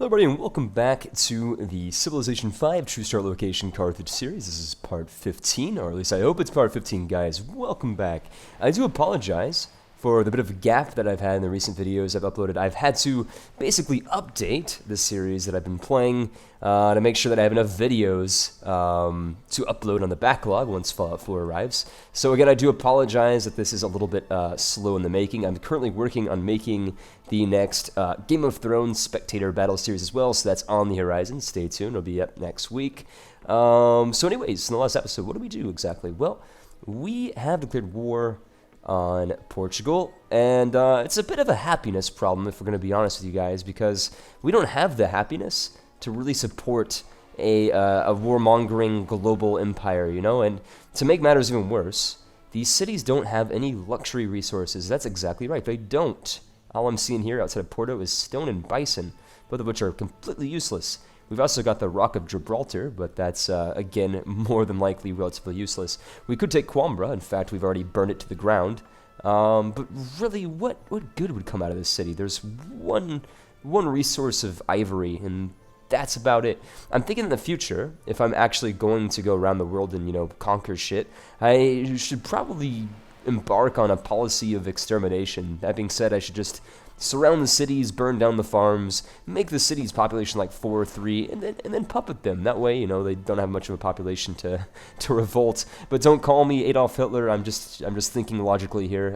Hello everybody and welcome back to the Civilization 5 True Start Location Carthage series. This is part 15, or at least I hope it's part 15, guys. Welcome back. I do apologize for the bit of a gap that I've had in the recent videos I've uploaded. I've had to basically update the series that I've been playing to make sure that I have enough videos to upload on the backlog once Fallout 4 arrives. So again, I do apologize that this is a little bit slow in the making. I'm currently working on making the next Game of Thrones Spectator Battle series as well, so that's on the horizon. Stay tuned, it'll be up next week. So anyways, in the last episode, what did we do exactly? Well, we have declared war on Portugal, and it's a bit of a happiness problem, if we're going to be honest with you guys, because we don't have the happiness to really support a warmongering global empire, you know. And to make matters even worse, these cities don't have any luxury resources. That's exactly right, they don't. All I'm seeing here outside of Porto is stone and bison, both of which are completely useless. We've also got the Rock of Gibraltar, but that's, again, more than likely relatively useless. We could take Coimbra. In fact, we've already burned it to the ground. But really, what good would come out of this city? There's one resource of ivory, and that's about it. I'm thinking in the future, if I'm actually going to go around the world and, you know, conquer shit, I should probably embark on a policy of extermination. That being said, I should just surround the cities, burn down the farms, make the city's population like 4 or 3, and then puppet them. That way, you know, they don't have much of a population to revolt. But don't call me Adolf Hitler. I'm just thinking logically here.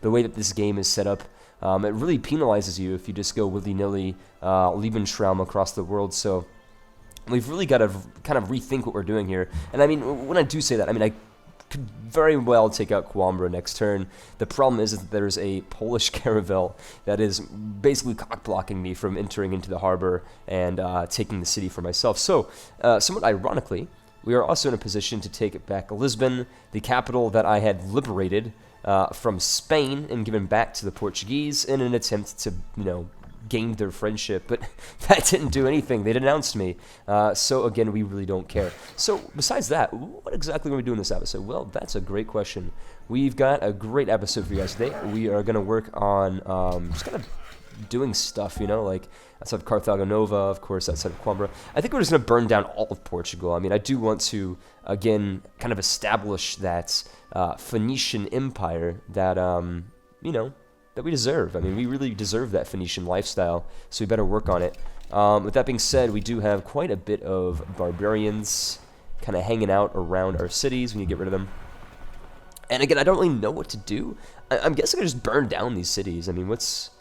The way that this game is set up, it really penalizes you if you just go willy-nilly Lebensraum across the world. So we've really got to kind of rethink what we're doing here. And I mean, when I do say that, I mean, I could very well take out Coimbra next turn. The problem is that there's a Polish caravel that is basically cock-blocking me from entering into the harbor and taking the city for myself. So, somewhat ironically, we are also in a position to take back Lisbon, the capital that I had liberated from Spain and given back to the Portuguese in an attempt to, you know, gained their friendship, but that didn't do anything. They denounced me. So again, we really don't care. So besides that, what exactly are we doing this episode? Well, that's a great question. We've got a great episode for you guys today. We are going to work on just kind of doing stuff, you know, like outside of Carthago Nova, of course, outside of Coimbra. I think we're just going to burn down all of Portugal. I mean, I do want to, again, kind of establish that Phoenician empire that, you know, that we deserve. I mean, we really deserve that Phoenician lifestyle, so we better work on it. With that being said, we do have quite a bit of barbarians kind of hanging out around our cities. We need to get rid of them. And again, I don't really know what to do. I'm guessing I just burn down these cities. I mean, there's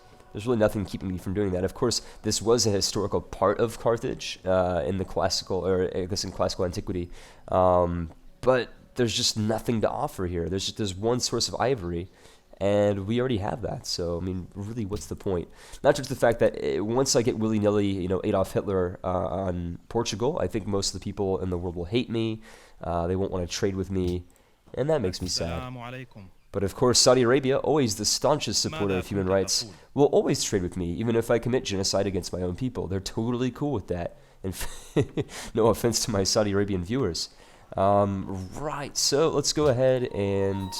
really nothing keeping me from doing that. Of course, this was a historical part of Carthage in the classical, or I guess in classical antiquity. But there's just nothing to offer here. There's one source of ivory, and we already have that. So, I mean, really, what's the point? Not just the fact that once I get willy-nilly, you know, Adolf Hitler on Portugal, I think most of the people in the world will hate me. They won't want to trade with me, and that makes me sad. But of course, Saudi Arabia, always the staunchest supporter of human rights, will always trade with me, even if I commit genocide against my own people. They're totally cool with that. And no offense to my Saudi Arabian viewers. Right, so let's go ahead and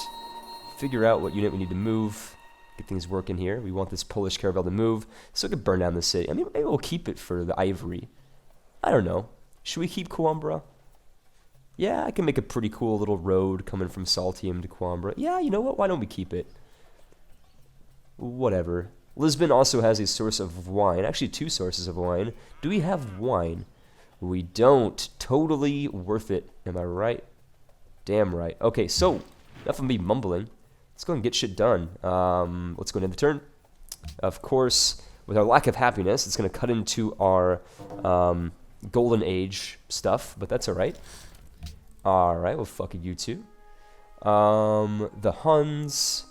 figure out what unit we need to move, get things working here. We want this Polish caravel to move, so we can burn down the city. I mean, maybe we'll keep it for the ivory. I don't know. Should we keep Coimbra? Yeah, I can make a pretty cool little road coming from Saltium to Coimbra. Yeah, you know what? Why don't we keep it? Whatever. Lisbon also has a source of wine. Actually, 2 sources of wine. Do we have wine? We don't. Totally worth it. Am I right? Damn right. Okay, so enough of me mumbling. Let's go and get shit done. Let's go into the turn. Of course, with our lack of happiness, it's going to cut into our golden age stuff, but that's all right. All right, well, fuck you too. The Huns.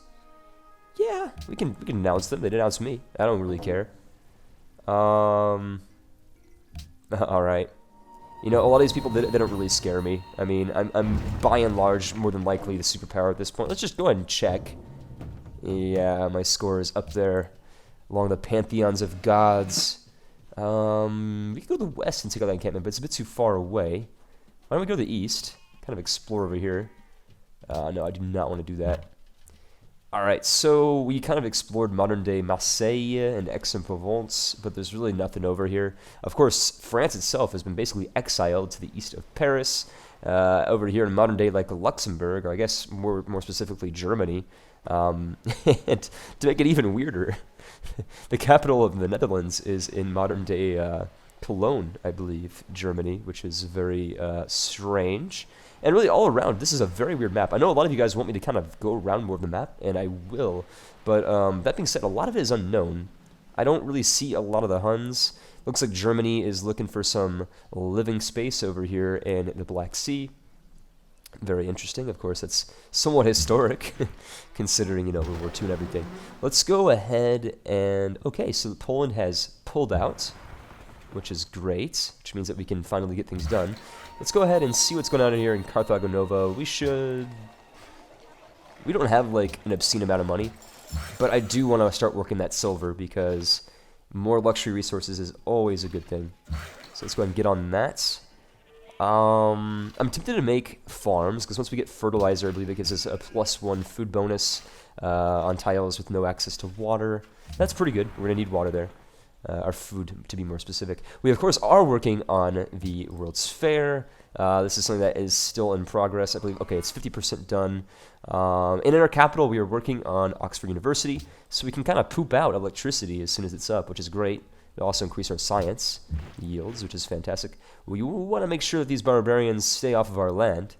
Yeah, we can announce them. They denounced me. I don't really care. All right. You know, a lot of these people, they don't really scare me. I mean, I'm by and large more than likely the superpower at this point. Let's just go ahead and check. Yeah, my score is up there along the pantheons of gods. We can go to the west and take out that encampment, but it's a bit too far away. Why don't we go to the east? Kind of explore over here. No, I do not want to do that. Alright, so we kind of explored modern-day Marseille and Aix-en-Provence, but there's really nothing over here. Of course, France itself has been basically exiled to the east of Paris, over here in modern-day, like, Luxembourg, or I guess more specifically Germany. And to make it even weirder, the capital of the Netherlands is in modern-day Cologne, I believe, Germany, which is very strange. And really, all around, this is a very weird map. I know a lot of you guys want me to kind of go around more of the map, and I will. But that being said, a lot of it is unknown. I don't really see a lot of the Huns. Looks like Germany is looking for some living space over here in the Black Sea. Very interesting. Of course, it's somewhat historic, considering, you know, World War II and everything. Let's go ahead and... Okay, so Poland has pulled out, which is great, which means that we can finally get things done. Let's go ahead and see what's going on in here in Carthago Nova. We don't have, like, an obscene amount of money, but I do want to start working that silver, because more luxury resources is always a good thing. So let's go ahead and get on that. I'm tempted to make farms, because once we get fertilizer, I believe it gives us a +1 food bonus on tiles with no access to water. That's pretty good. We're going to need water there. Our food, to be more specific. We, of course, are working on the World's Fair. This is something that is still in progress. I believe, okay, it's 50% done. And in our capital, we are working on Oxford University, so we can kind of poop out electricity as soon as it's up, which is great. It'll also increase our science yields, which is fantastic. We want to make sure that these barbarians stay off of our land.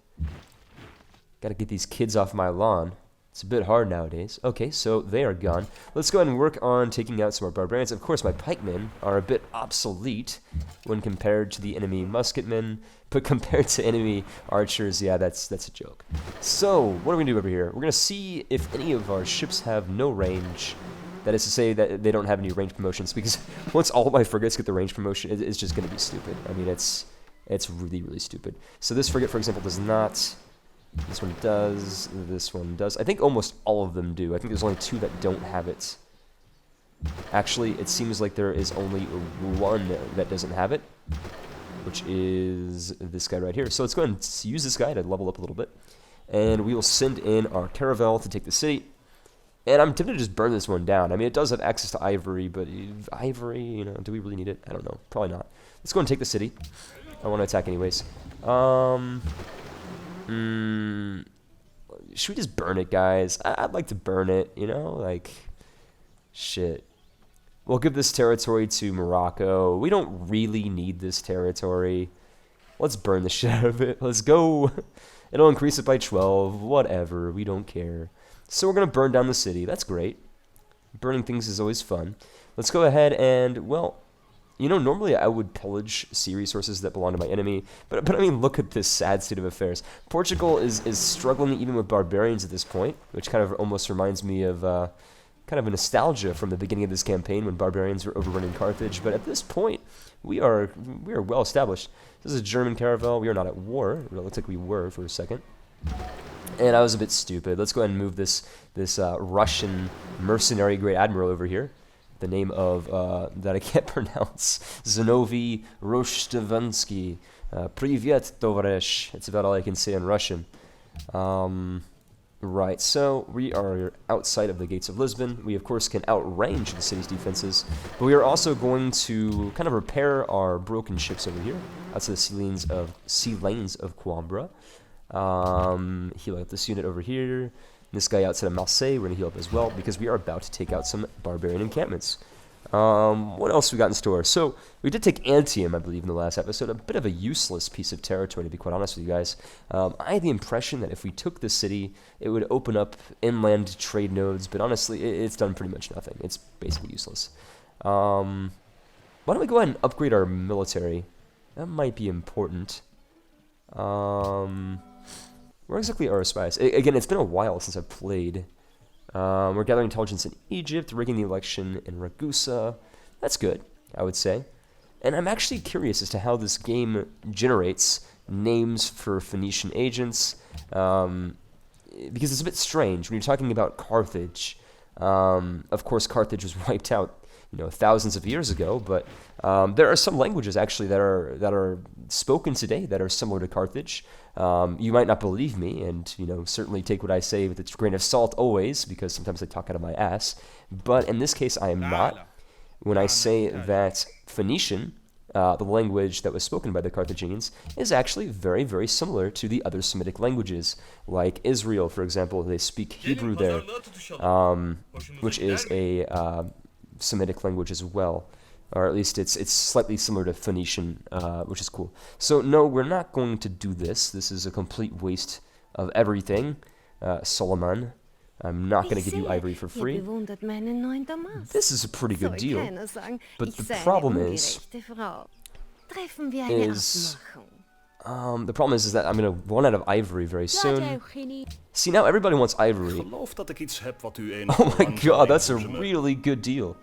Got to get these kids off my lawn. It's a bit hard nowadays. Okay, so they are gone. Let's go ahead and work on taking out some more barbarians. Of course, my pikemen are a bit obsolete when compared to the enemy musketmen, but compared to enemy archers, yeah, that's a joke. So, what are we going to do over here? We're going to see if any of our ships have no range. That is to say that they don't have any range promotions, because once all my frigates get the range promotion, it's just going to be stupid. I mean, it's really, really stupid. So this frigate, for example, does not... This one does, this one does. I think almost all of them do. I think there's only 2 that don't have it. Actually, it seems like there is only 1 that doesn't have it, which is this guy right here. So let's go ahead and use this guy to level up a little bit. And we will send in our caravel to take the city. And I'm tempted to just burn this one down. I mean, it does have access to ivory, but ivory, you know, do we really need it? I don't know. Probably not. Let's go and take the city. I want to attack anyways. Should we just burn it, guys? I'd like to burn it, you know? Like, shit. We'll give this territory to Morocco. We don't really need this territory. Let's burn the shit out of it. Let's go. It'll increase it by 12. Whatever. We don't care. So we're going to burn down the city. That's great. Burning things is always fun. Let's go ahead and, well... You know, normally I would pillage sea resources that belong to my enemy, but I mean, look at this sad state of affairs. Portugal is struggling even with barbarians at this point, which kind of almost reminds me of kind of a nostalgia from the beginning of this campaign when barbarians were overrunning Carthage. But at this point, we are well established. This is a German caravel. We are not at war. It looks like we were for a second. And I was a bit stupid. Let's go ahead and move this Russian mercenary great admiral over here. The name of, that I can't pronounce, Zinovi Roshtavinsky. Privyet, tovaresh. It's about all I can say in Russian. Right, so we are outside of the gates of Lisbon. We, of course, can outrange the city's defenses, but we are also going to kind of repair our broken ships over here, outside the sea lanes of Coimbra. Heal up this unit over here. This guy outside of Marseille, we're going to heal up as well, because we are about to take out some barbarian encampments. What else we got in store? So, we did take Antium, I believe, in the last episode. A bit of a useless piece of territory, to be quite honest with you guys. I had the impression that if we took the city, it would open up inland trade nodes, but honestly, it's done pretty much nothing. It's basically useless. Why don't we go ahead and upgrade our military? That might be important. Where exactly are our spies? Again, it's been a while since I've played. We're gathering intelligence in Egypt, rigging the election in Ragusa. That's good, I would say. And I'm actually curious as to how this game generates names for Phoenician agents, because it's a bit strange when you're talking about Carthage. Of course, Carthage was wiped out, you know, thousands of years ago, but There are some languages actually that are spoken today that are similar to Carthage. You might not believe me, and certainly take what I say with a grain of salt always, because sometimes I talk out of my ass. But in this case, I am not. When I say that Phoenician, the language that was spoken by the Carthaginians, is actually very, very similar to the other Semitic languages. Like Israel, for example, they speak Hebrew there, which is a Semitic language as well. Or at least it's slightly similar to Phoenician, which is cool. So no, we're not going to do this. This is a complete waste of everything. Solomon, I'm not going to give you ivory for free. This is a pretty good deal. But the problem is that I'm going to run out of ivory very soon. See, now everybody wants ivory. Oh my god, that's a really good deal.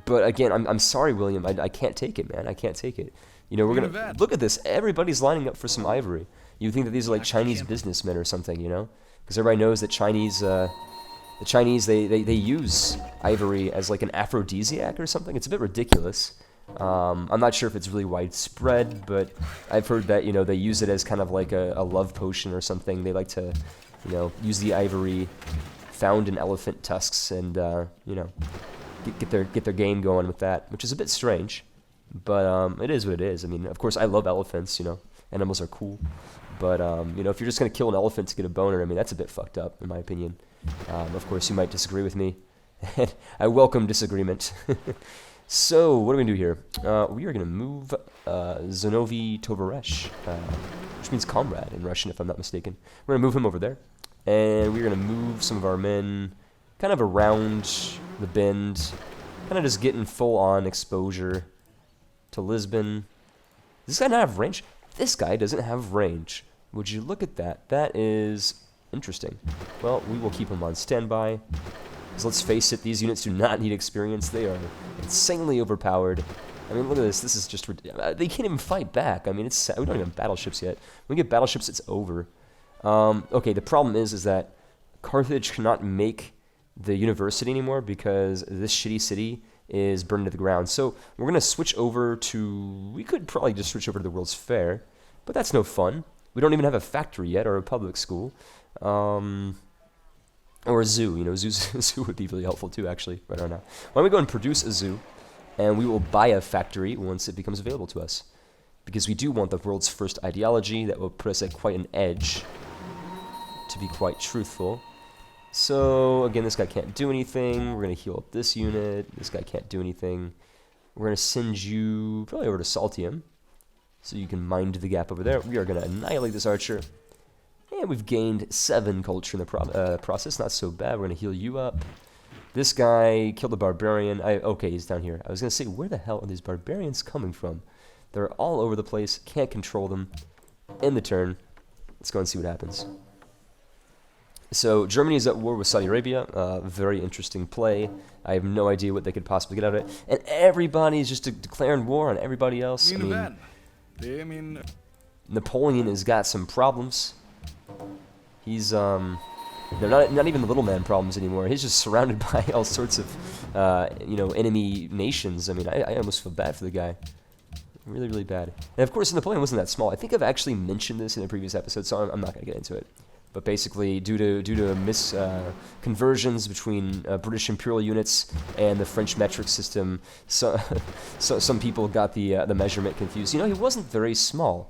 But again, I'm sorry, William. I can't take it, man. I can't take it. We're gonna look at this. Everybody's lining up for some ivory. You think that these are like Chinese businessmen or something, Because everybody knows that the Chinese they use ivory as like an aphrodisiac or something. It's a bit ridiculous. I'm not sure if it's really widespread, but I've heard that they use it as kind of like a love potion or something. They like to use the ivory found in elephant tusks and get their game going with that, which is a bit strange, but it is what it is. I mean, of course, I love elephants. Animals are cool, but if you're just gonna kill an elephant to get a boner, I mean, that's a bit fucked up, in my opinion. Of course, you might disagree with me, and I welcome disagreement. So, what are we gonna do here? We are gonna move Zanovi Tovaresh, which means comrade in Russian, if I'm not mistaken. We're gonna move him over there, and we're gonna move some of our men kind of around the bend, kind of just getting full-on exposure to Lisbon. Does this guy not have range? This guy doesn't have range. Would you look at that? That is interesting. Well, we will keep him on standby. Because let's face it, these units do not need experience. They are insanely overpowered. I mean, look at this. This is just ridiculous. They can't even fight back. I mean, it's sad. We don't even have battleships yet. When we get battleships, it's over. Okay, the problem is that Carthage cannot make the university anymore because this shitty city is burned to the ground. So we're going to switch over to... We could probably just switch over to the World's Fair, but that's no fun. We don't even have a factory yet or a public school. Or a zoo. Zoo would be really helpful too, actually, right now. Why don't we go and produce a zoo, and we will buy a factory once it becomes available to us. Because we do want the world's first ideology. That will put us at quite an edge, to be quite truthful. So, again, this guy can't do anything. We're going to heal up this unit. This guy can't do anything. We're going to send you probably over to Saltium, so you can mind the gap over there. We are going to annihilate this archer. And we've gained 7 culture in the process. Not so bad. We're going to heal you up. This guy killed a barbarian. Okay, he's down here. I was going to say, where the hell are these barbarians coming from? They're all over the place. Can't control them. End the turn. Let's go and see what happens. So, Germany is at war with Saudi Arabia. Very interesting play. I have no idea what they could possibly get out of it. And everybody's just declaring war on everybody else. I mean, Napoleon has got some problems. He's, they're not even the little man problems anymore. He's just surrounded by all sorts of, enemy nations. I mean, I almost feel bad for the guy. Really, really bad. And, of course, Napoleon wasn't that small. I think I've actually mentioned this in a previous episode, so I'm not going to get into it. But basically, due to misconversions between British imperial units and the French metric system, so some people got the measurement confused. He wasn't very small.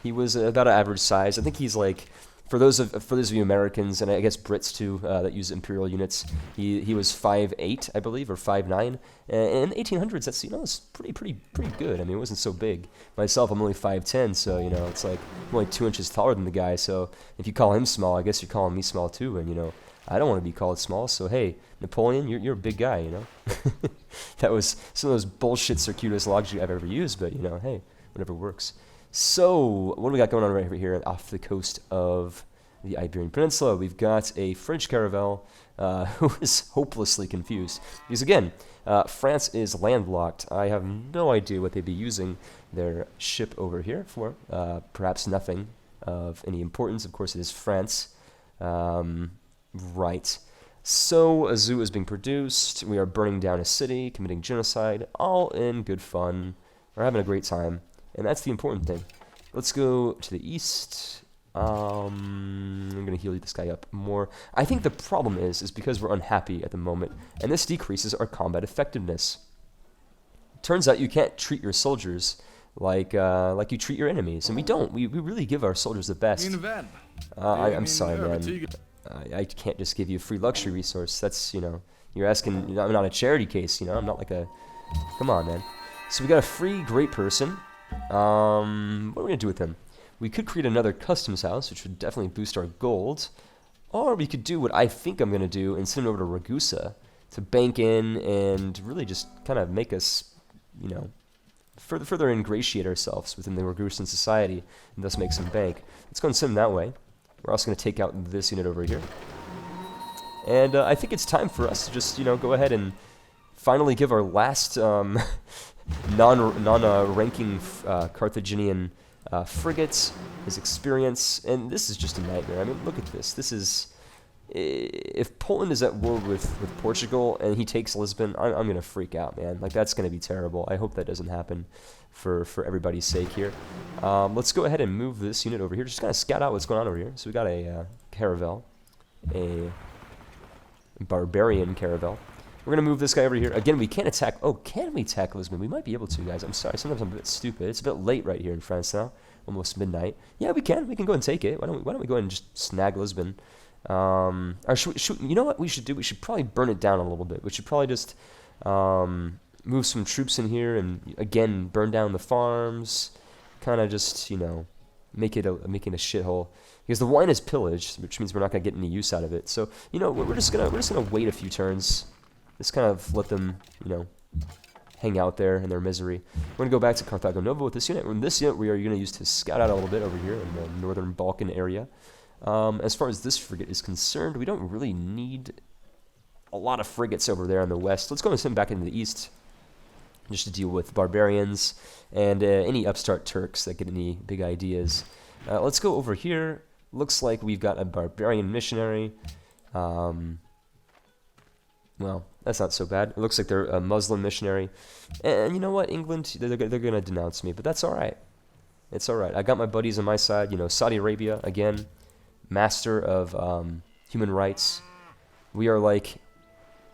He was about an average size. I think he's like, for those of you Americans, and I guess Brits too, that use imperial units, he was 5'8", I believe, or 5'9". And in the 1800s, that's it's pretty good. I mean, it wasn't so big. Myself, I'm only 5'10", so it's like I'm only 2 inches taller than the guy. So if you call him small, I guess you're calling me small too. And I don't want to be called small. So hey, Napoleon, you're a big guy. That was some of those bullshit circuitous logic I've ever used. But hey, whatever works. So, what do we got going on right over here off the coast of the Iberian Peninsula? We've got a French caravel who is hopelessly confused. Because again, France is landlocked. I have no idea what they'd be using their ship over here for. Perhaps nothing of any importance. Of course, it is France. Right. So a zoo is being produced. We are burning down a city, committing genocide, all in good fun. We're having a great time, and that's the important thing. Let's go to the east. I'm gonna heal this guy up more. I think the problem is because we're unhappy at the moment, and this decreases our combat effectiveness. Turns out you can't treat your soldiers like you treat your enemies, and we don't. We really give our soldiers the best. I'm sorry, man. I can't just give you a free luxury resource. That's, you know, you're asking. I'm not a charity case, you know. I'm not like a. Come on, man. So we got a free great person. What are we gonna do with him? We could create another customs house, which would definitely boost our gold. Or we could do what I think I'm gonna do and send it over to Ragusa to bank in and really just kind of make us, you know, further ingratiate ourselves within the Ragusan society and thus make some bank. Let's go and send them that way. We're also going to take out this unit over here. And I think it's time for us to just, you know, go ahead and finally give our last non-ranking Carthaginian frigates his experience. And this is just a nightmare. I mean, look at this. This is... If Poland is at war with Portugal and he takes Lisbon, I'm going to freak out, man. Like, that's going to be terrible. I hope that doesn't happen for everybody's sake here. Let's go ahead and move this unit over here. Just kind of scout out what's going on over here. So we got a caravel, a barbarian caravel. We're going to move this guy over here. Again, we can't attack. Oh, can we attack Lisbon? We might be able to, guys. I'm sorry. Sometimes I'm a bit stupid. It's a bit late right here in France now. Almost midnight. Yeah, we can. We can go and take it. Why don't we go ahead and just snag Lisbon? Or you know what we should do? We should probably burn it down a little bit. We should probably just move some troops in here and again burn down the farms. Kind of just, you know, making a shithole, because the wine is pillaged, which means we're not gonna get any use out of it. So, you know, we're just gonna wait a few turns, just kind of let them, you know, hang out there in their misery. We're gonna go back to Carthago Nova with this unit. And this unit we are gonna use to scout out a little bit over here in the northern Balkan area. As far as this frigate is concerned, we don't really need a lot of frigates over there in the west. Let's go and send back into the east just to deal with barbarians and any upstart Turks that get any big ideas. Let's go over here. Looks like we've got a barbarian missionary. Well, that's not so bad. It looks like they're a Muslim missionary. And you know what, England, they're going to denounce me, but that's all right. It's all right. I got my buddies on my side. You know, Saudi Arabia, again, master of human rights. We are like,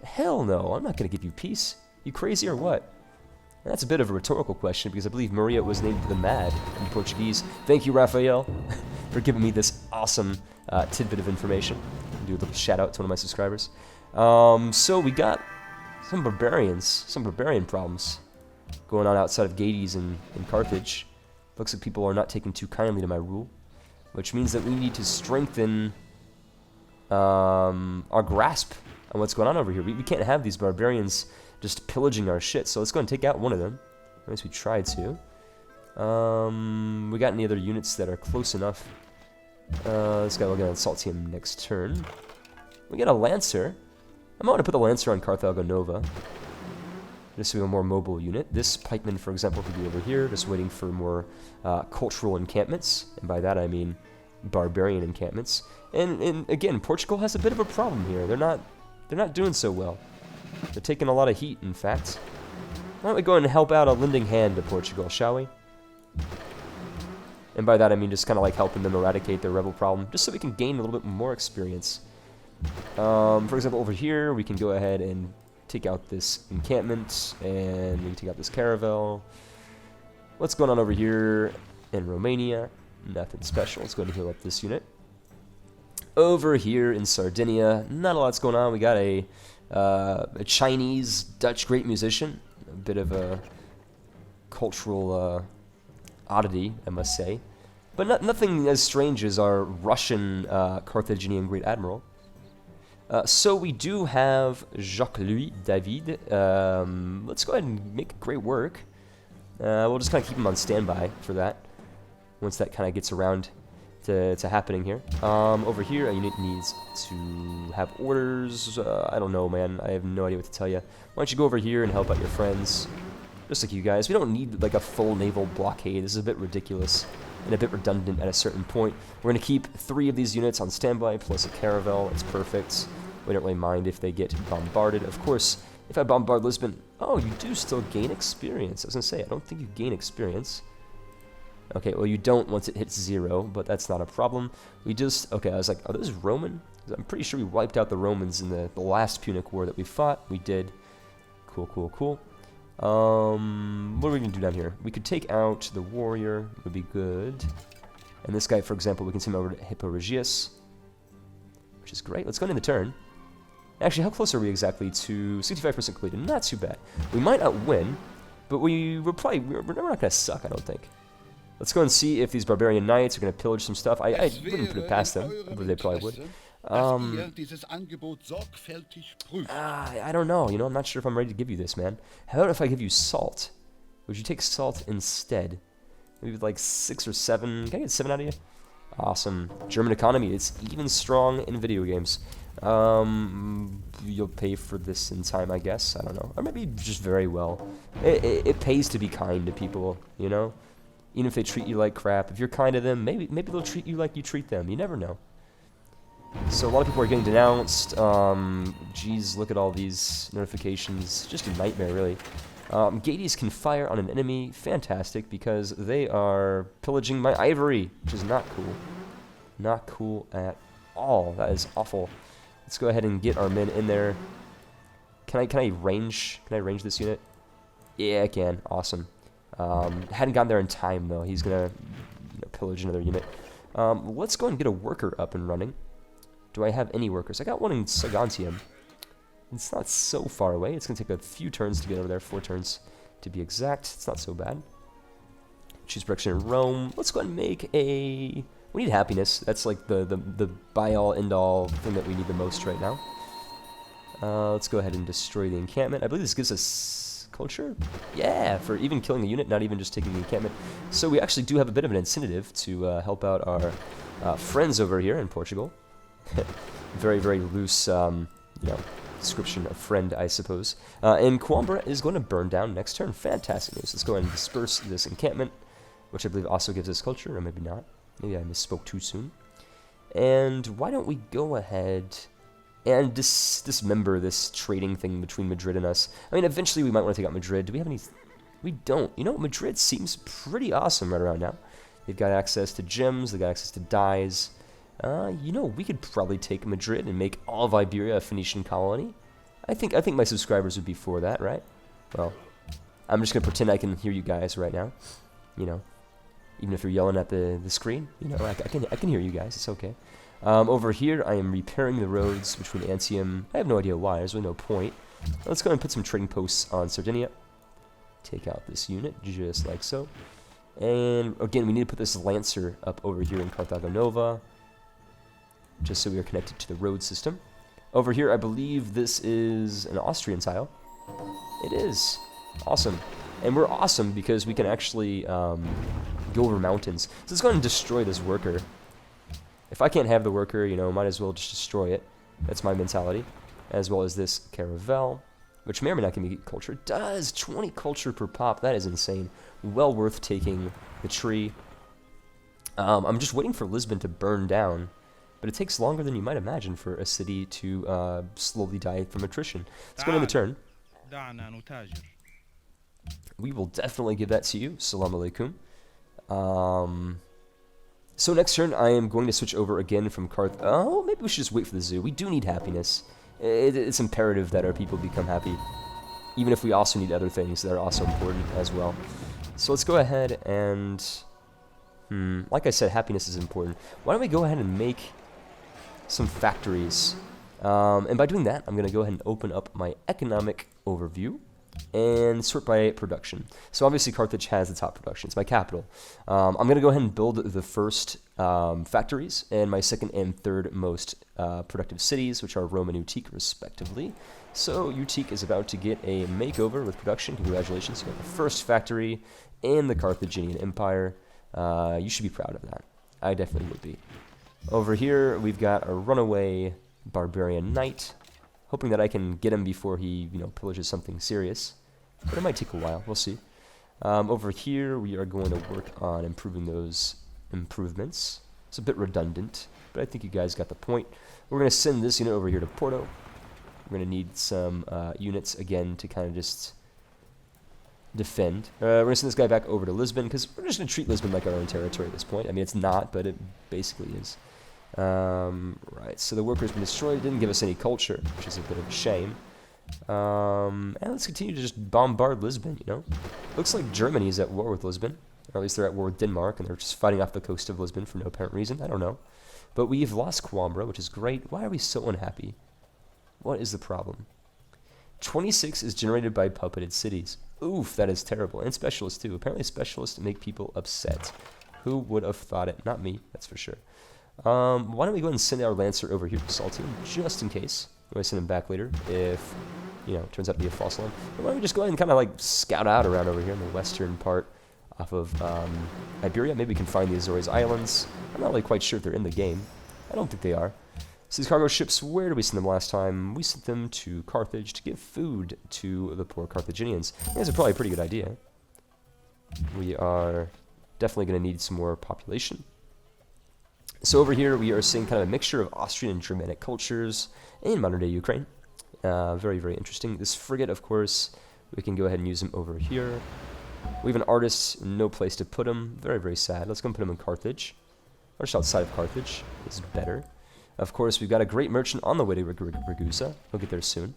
hell no, I'm not going to give you peace. You crazy or what? And that's a bit of a rhetorical question, because I believe Maria was named the Mad in Portuguese. Thank you, Raphael, for giving me this awesome tidbit of information. I'll do a little shout out to one of my subscribers. So we got some barbarian problems going on outside of Gades in Carthage. Looks like people are not taking too kindly to my rule, which means that we need to strengthen our grasp on what's going on over here. We can't have these barbarians just pillaging our shit, so let's go and take out one of them. At least we tried to. We got any other units that are close enough? This guy will get on Saltium next turn. We got a Lancer. I'm going to put the Lancer on Carthago Nova, just so we have a more mobile unit. This pikeman, for example, could be over here, just waiting for more cultural encampments, and by that I mean barbarian encampments. And again, Portugal has a bit of a problem here. They're not doing so well. They're taking a lot of heat, in fact. Why don't we go and help out a lending hand to Portugal, shall we? And by that I mean just kind of like helping them eradicate their rebel problem, just so we can gain a little bit more experience. For example, over here we can go ahead and take out this encampment, and we can take out this caravel. What's going on over here in Romania? Nothing special. Let's go ahead and heal up this unit. Over here in Sardinia, not a lot's going on. We got a Chinese Dutch great musician, a bit of a cultural oddity, I must say, but nothing as strange as our Russian Carthaginian great admiral. So we do have Jacques-Louis David. Let's go ahead and make great work. We'll just kind of keep him on standby for that, once that kind of gets around to happening here. Over here, a unit needs to have orders. I don't know, man. I have no idea what to tell you. Why don't you go over here and help out your friends, just like you guys. We don't need like a full naval blockade. This is a bit ridiculous and a bit redundant at a certain point. We're going to keep 3 of these units on standby, plus a caravel. It's perfect. We don't really mind if they get bombarded. Of course, if I bombard Lisbon... Oh, you do still gain experience. I was going to say, I don't think you gain experience. Okay, well, you don't once it hits 0, but that's not a problem. We just... Okay, I was like, are those Roman? I'm pretty sure we wiped out the Romans in the last Punic War that we fought. We did. Cool, cool, cool. What are we going to do down here? We could take out the warrior. Would be good. And this guy, for example, we can send him over to Hipporegius, which is great. Let's go into the turn. Actually, how close are we exactly to 65% completed? Not too bad. We might not win, but we're not going to suck, I don't think. Let's go and see if these barbarian knights are going to pillage some stuff. I wouldn't put it past them. I believe they probably would. I don't know. You know, I'm not sure if I'm ready to give you this, man. How about if I give you salt? Would you take salt instead? Maybe like 6 or 7. Can I get 7 out of you? Awesome. German economy. It's even strong in video games. You'll pay for this in time, I guess. I don't know. Or maybe just very well. It pays to be kind to people, you know? Even if they treat you like crap. If you're kind to them, maybe they'll treat you like you treat them. You never know. So a lot of people are getting denounced. Geez, look at all these notifications. Just a nightmare, really. Gades can fire on an enemy. Fantastic, because they are pillaging my ivory, which is not cool. Not cool at all. That is awful. Let's go ahead and get our men in there. Can I range this unit? Yeah, I can. Awesome. Hadn't gotten there in time, though. He's going to pillage another unit. Let's go and get a worker up and running. Do I have any workers? I got one in Saguntium. It's not so far away. It's going to take a few turns to get over there. 4 turns to be exact. It's not so bad. Choose production in Rome. Let's go ahead and make a... We need happiness. That's like the buy-all, end-all thing that we need the most right now. Let's go ahead and destroy the encampment. I believe this gives us culture? Yeah, for even killing the unit, not even just taking the encampment. So we actually do have a bit of an incentive to help out our friends over here in Portugal. Very, very loose, description of friend, I suppose. And Coimbra is going to burn down next turn. Fantastic news. Let's go ahead and disperse this encampment, which I believe also gives us culture, or maybe not. Maybe I misspoke too soon. And why don't we go ahead and dismember this trading thing between Madrid and us? I mean, eventually we might want to take out Madrid. Do we have any... We don't. You know, Madrid seems pretty awesome right around now. They've got access to gems. They've got access to dyes. We could probably take Madrid and make all of Iberia a Phoenician colony. I think my subscribers would be for that, right? Well, I'm just gonna pretend I can hear you guys right now. You know, even if you're yelling at the screen, you know, I can hear you guys. It's okay. Over here, I am repairing the roads between Antium. I have no idea why. There's really no point. Let's go ahead and put some trading posts on Sardinia. Take out this unit just like so. And again, we need to put this Lancer up over here in Carthago Nova, just so we are connected to the road system. Over here, I believe this is an Austrian tile. It is. Awesome. And we're awesome because we can actually go over mountains. So let's go ahead and destroy this worker. If I can't have the worker, you know, might as well just destroy it. That's my mentality. As well as this Caravel, which may or may not give me culture. It does! 20 culture per pop. That is insane. Well worth taking the tree. I'm just waiting for Lisbon to burn down. But it takes longer than you might imagine for a city to slowly die from attrition. Let's go into the turn. We will definitely give that to you. Salam alaikum. So next turn, I am going to switch over again from Carth... Oh, maybe we should just wait for the zoo. We do need happiness. It's imperative that our people become happy. Even if we also need other things that are also important as well. So let's go ahead and... like I said, happiness is important. Why don't we go ahead and make some factories? And by doing that, I'm going to go ahead and open up my economic overview and sort by production. So obviously Carthage has the top production. It's my capital. I'm going to go ahead and build the first factories and my second and third most productive cities, which are Rome and Utique respectively. So Utique is about to get a makeover with production. Congratulations, you got the first factory in the Carthaginian Empire. You should be proud of that. I definitely would be. Over here, we've got a runaway barbarian knight, hoping that I can get him before he, pillages something serious. But it might take a while. We'll see. Over here, we are going to work on improving those improvements. It's a bit redundant, but I think you guys got the point. We're going to send this unit over here to Porto. We're going to need some units, again, to kind of just defend. We're going to send this guy back over to Lisbon, because we're just going to treat Lisbon like our own territory at this point. I mean, it's not, but it basically is. Right, so the worker's been destroyed. It didn't give us any culture, which is a bit of a shame. And let's continue to just bombard Lisbon, you know? Looks like Germany is at war with Lisbon. Or at least they're at war with Denmark, and they're just fighting off the coast of Lisbon for no apparent reason. I don't know. But we've lost Coimbra, which is great. Why are we so unhappy? What is the problem? 26 is generated by puppeted cities. Oof, that is terrible. And specialists, too. Apparently specialists make people upset. Who would have thought it? Not me, that's for sure. Why don't we go ahead and send our Lancer over here to Saltium, just in case. We're going to send him back later if, you know, it turns out to be a false alarm. Why don't we just go ahead and kind of, like, scout out around over here in the western part off of Iberia. Maybe we can find the Azores Islands. I'm not really quite sure if they're in the game. I don't think they are. So these cargo ships, where did we send them last time? We sent them to Carthage to give food to the poor Carthaginians. I think that's probably a pretty good idea. We are definitely going to need some more population. So over here we are seeing kind of a mixture of Austrian and Germanic cultures in modern-day Ukraine. Very, very interesting. This frigate, of course, we can go ahead and use him over here. We have an artist, no place to put him. Very, very sad. Let's go and put him in Carthage. Or just outside of Carthage is better. Of course, we've got a great merchant on the way to Ragusa. He'll get there soon.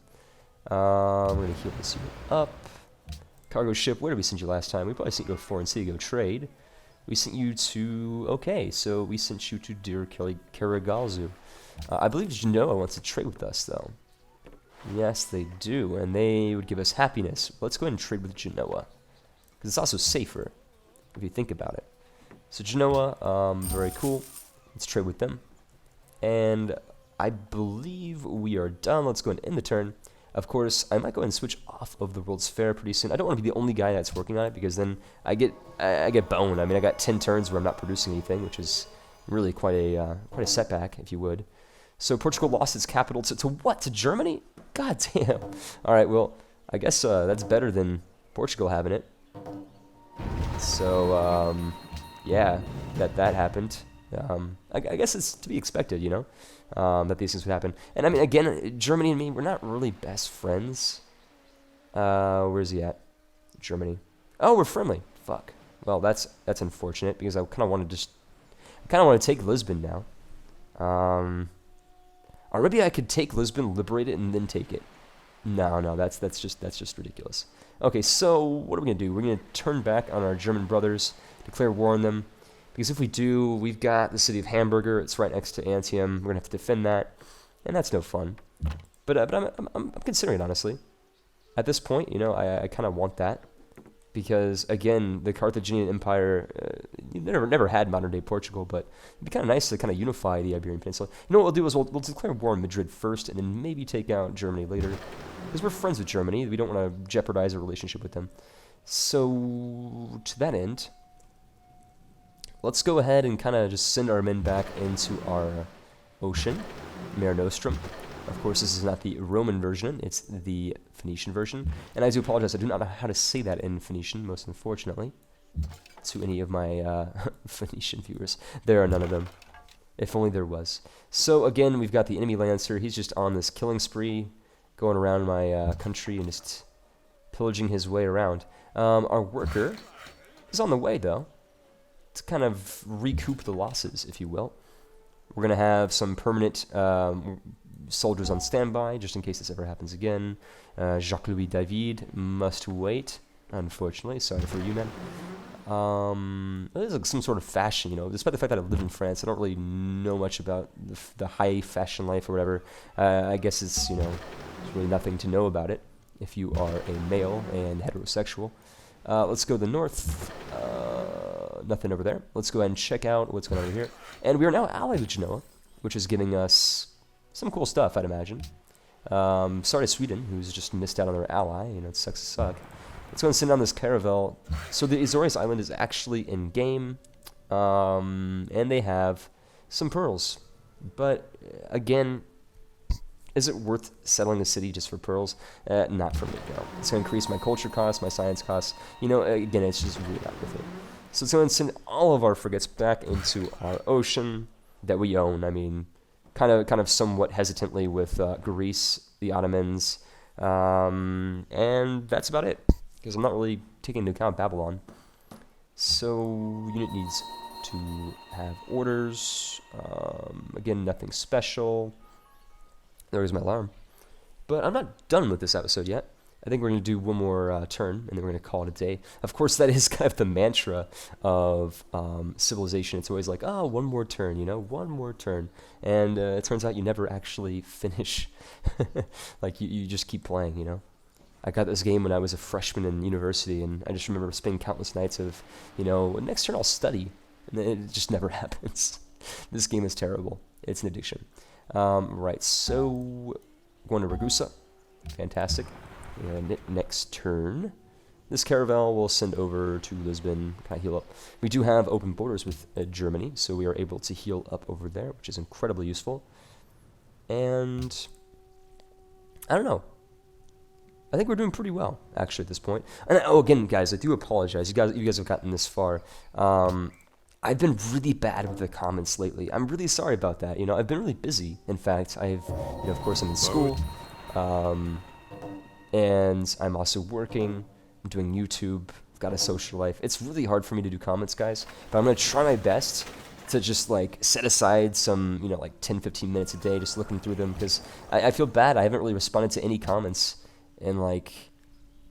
We're going to heal this unit up. Cargo ship, where did we send you last time? We probably sent you to a foreign city to go trade. We sent you to... Okay, so we sent you to Deir Karagalzu. I believe Genoa wants to trade with us, though. Yes, they do, and they would give us happiness. Let's go ahead and trade with Genoa. Because it's also safer, if you think about it. So Genoa, very cool. Let's trade with them. And I believe we are done. Let's go ahead and end the turn. Of course, I might go ahead and switch off of the World's Fair pretty soon. I don't want to be the only guy that's working on it, because then I get boned. I mean, I got 10 turns where I'm not producing anything, which is really quite a setback, if you would. So Portugal lost its capital to what? To Germany? God damn. All right, well, I guess that's better than Portugal having it. So, yeah, that happened. I guess it's to be expected, you know, that these things would happen. And I mean, again, Germany and me, we're not really best friends. Where's he at? Germany. Oh, we're friendly. Fuck. Well, that's unfortunate, because I kind of want to take Lisbon now. Or maybe I could take Lisbon, liberate it, and then take it. No, that's just ridiculous. Okay, so what are we gonna do? We're gonna turn back on our German brothers, declare war on them. Because if we do, we've got the city of Hamburger. It's right next to Antium. We're going to have to defend that. And that's no fun. But I'm considering it, honestly. At this point, you know, I kind of want that. Because, again, the Carthaginian Empire, never had modern-day Portugal, but it'd be kind of nice to kind of unify the Iberian Peninsula. You know what we'll do is we'll declare war on Madrid first, and then maybe take out Germany later. Because we're friends with Germany. We don't want to jeopardize a relationship with them. So, to that end... let's go ahead and kind of just send our men back into our ocean, Mare Nostrum. Of course, this is not the Roman version, it's the Phoenician version. And I do apologize, I do not know how to say that in Phoenician, most unfortunately, to any of my Phoenician viewers. There are none of them. If only there was. So again, we've got the enemy Lancer. He's just on this killing spree, going around my country and just pillaging his way around. Our worker is on the way, though, to kind of recoup the losses, if you will. We're going to have some permanent soldiers on standby, just in case this ever happens again. Jacques-Louis David must wait, unfortunately. Sorry for you, man. There's like some sort of fashion, you know. Despite the fact that I live in France, I don't really know much about the high fashion life or whatever. I guess it's, you know, there's really nothing to know about it if you are a male and heterosexual. Let's go to the north. Nothing over there. Let's go ahead and check out what's going on over here. And we are now allied with Genoa, which is giving us some cool stuff, I'd imagine. Sorry to Sweden, who's just missed out on their ally. You know, it sucks to suck. Let's go and send down this caravel. So the Azores Island is actually in game, and they have some pearls. But again, is it worth settling the city just for pearls? Not for me, no. It's going to increase my culture costs, my science costs. You know, again, it's just really not worth it. So it's going to send all of our frigates back into our ocean that we own. I mean, kind of somewhat hesitantly with Greece, the Ottomans, and that's about it, because I'm not really taking into account Babylon. So unit needs to have orders. Again, nothing special. There goes my alarm. But I'm not done with this episode yet. I think we're going to do one more turn, and then we're going to call it a day. Of course, that is kind of the mantra of civilization. It's always like, oh, one more turn, you know, one more turn. And it turns out you never actually finish. Like, you just keep playing, you know. I got this game when I was a freshman in university, and I just remember spending countless nights of, you know, next turn I'll study. And then it just never happens. This game is terrible. It's an addiction. Right, so going to Ragusa. Fantastic. And next turn, this caravel will send over to Lisbon, kind of heal up. We do have open borders with Germany, so we are able to heal up over there, which is incredibly useful. And I don't know. I think we're doing pretty well, actually, at this point. And oh, again, guys, I do apologize. You guys have gotten this far. I've been really bad with the comments lately. I'm really sorry about that. You know, I've been really busy. In fact, you know, of course, I'm in school. And I'm also working, I'm doing YouTube, I've got a social life. It's really hard for me to do comments, guys, but I'm going to try my best to just, like, set aside some, you know, like 10, 15 minutes a day just looking through them, because I feel bad. I haven't really responded to any comments in, like,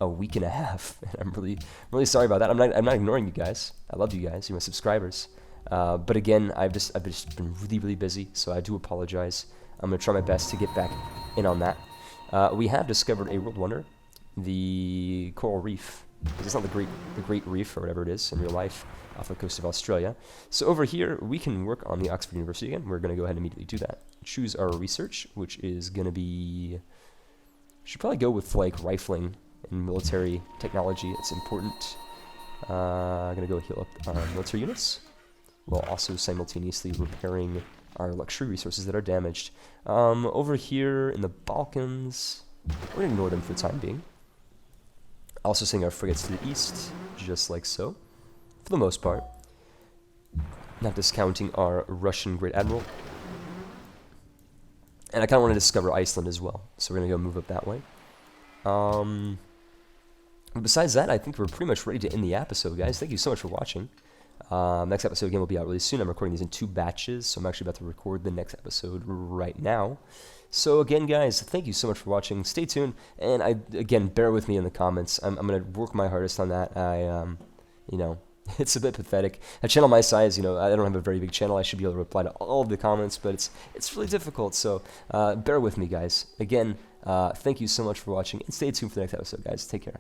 a week and a half, and I'm really sorry about that. I'm not ignoring you guys. I love you guys. You're my subscribers. But again, I've just been really busy, so I do apologize. I'm going to try my best to get back in on that. We have discovered a world wonder, the coral reef. It's not the great reef or whatever it is in real life off the coast of Australia. So over here, we can work on the Oxford University again. We're going to go ahead and immediately do that. Choose our research, which is going to be... should probably go with, like, rifling and military technology. It's important. I'm going to go heal up our military units, while also simultaneously repairing our luxury resources that are damaged. Over here in the Balkans, we're going to ignore them for the time being. Also sending our frigates to the east, just like so, for the most part. Not discounting our Russian Great Admiral. And I kind of want to discover Iceland as well, so we're going to go move up that way. Besides that, I think we're pretty much ready to end the episode, guys. Thank you so much for watching. Next episode again will be out really soon. I'm recording these in 2 batches, so I'm actually about to record the next episode right now. So again, guys, thank you so much for watching. Stay tuned, and again, bear with me in the comments. I'm going to work my hardest on that. You know, it's a bit pathetic. A channel my size, you know, I don't have a very big channel. I should be able to reply to all of the comments, but it's really difficult. So bear with me, guys. Again, thank you so much for watching, and stay tuned for the next episode, guys. Take care.